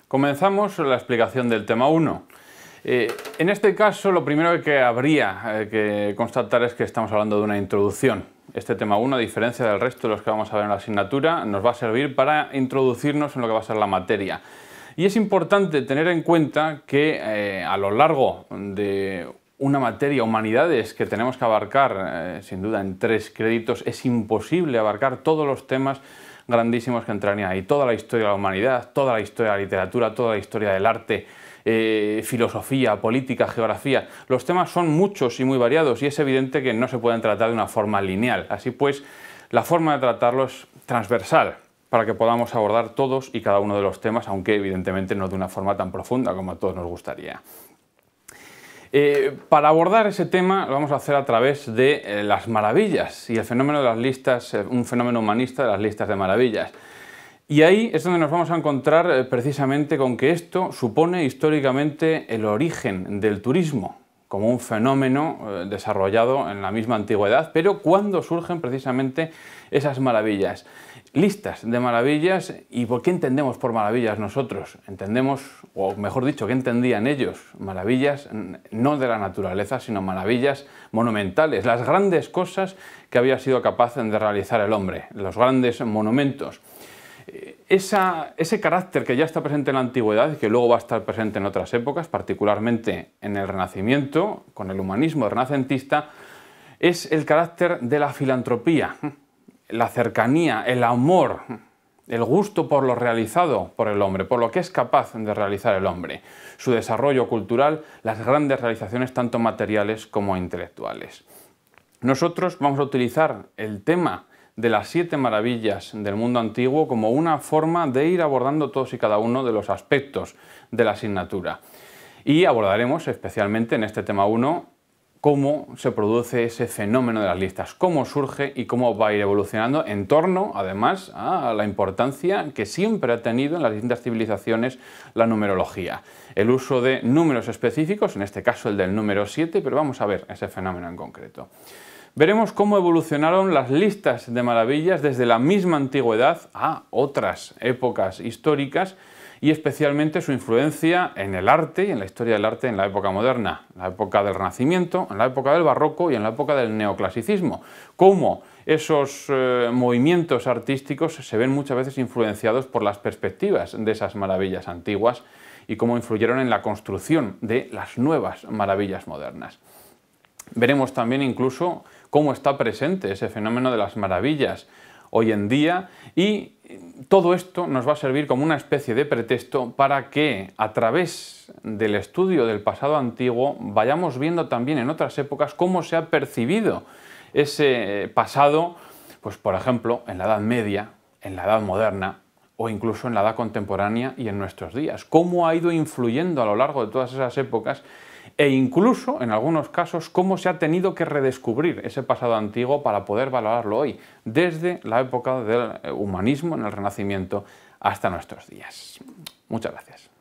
Comenzamos la explicación del tema 1. En este caso, lo primero que habría que constatar es que estamos hablando de una introducción. Este tema 1, a diferencia del resto de los que vamos a ver en la asignatura, nos va a servir para introducirnos en lo que va a ser la materia. Y es importante tener en cuenta que a lo largo de una materia, humanidades, que tenemos que abarcar, sin duda, en 3 créditos, es imposible abarcar todos los temas grandísimos que entrarían ahí. Toda la historia de la humanidad, toda la historia de la literatura, toda la historia del arte, filosofía, política, geografía. Los temas son muchos y muy variados y es evidente que no se pueden tratar de una forma lineal. Así pues, la forma de tratarlo es transversal, para que podamos abordar todos y cada uno de los temas, aunque evidentemente no de una forma tan profunda como a todos nos gustaría. Para abordar ese tema lo vamos a hacer a través de las maravillas y el fenómeno de las listas, un fenómeno humanista de las listas de maravillas. Y ahí es donde nos vamos a encontrar precisamente con que esto supone históricamente el origen del turismo, como un fenómeno desarrollado en la misma antigüedad, pero cuando surgen precisamente esas maravillas. Listas de maravillas. ¿Y por qué entendemos por maravillas nosotros? Entendemos, o mejor dicho, ¿qué entendían ellos? Maravillas no de la naturaleza, sino maravillas monumentales, las grandes cosas que había sido capaz de realizar el hombre, los grandes monumentos. Ese carácter que ya está presente en la antigüedad y que luego va a estar presente en otras épocas, particularmente en el Renacimiento, con el humanismo renacentista, es el carácter de la filantropía, la cercanía, el amor, el gusto por lo realizado por el hombre, por lo que es capaz de realizar el hombre, su desarrollo cultural, las grandes realizaciones tanto materiales como intelectuales. Nosotros vamos a utilizar el tema de las 7 maravillas del mundo antiguo como una forma de ir abordando todos y cada uno de los aspectos de la asignatura. Y abordaremos especialmente en este tema 1 cómo se produce ese fenómeno de las listas, cómo surge y cómo va a ir evolucionando en torno, además, a la importancia que siempre ha tenido en las distintas civilizaciones la numerología. El uso de números específicos, en este caso el del número 7, pero vamos a ver ese fenómeno en concreto. Veremos cómo evolucionaron las listas de maravillas desde la misma antigüedad a otras épocas históricas y especialmente su influencia en el arte y en la historia del arte en la época moderna, en la época del Renacimiento, en la época del Barroco y en la época del Neoclasicismo. Cómo esos movimientos artísticos se ven muchas veces influenciados por las perspectivas de esas maravillas antiguas y cómo influyeron en la construcción de las nuevas maravillas modernas. Veremos también incluso cómo está presente ese fenómeno de las maravillas hoy en día y todo esto nos va a servir como una especie de pretexto para que a través del estudio del pasado antiguo vayamos viendo también en otras épocas cómo se ha percibido ese pasado, pues por ejemplo en la Edad Media, en la Edad Moderna o incluso en la Edad Contemporánea y en nuestros días, cómo ha ido influyendo a lo largo de todas esas épocas e incluso, en algunos casos, cómo se ha tenido que redescubrir ese pasado antiguo para poder valorarlo hoy, desde la época del humanismo, en el Renacimiento, hasta nuestros días. Muchas gracias.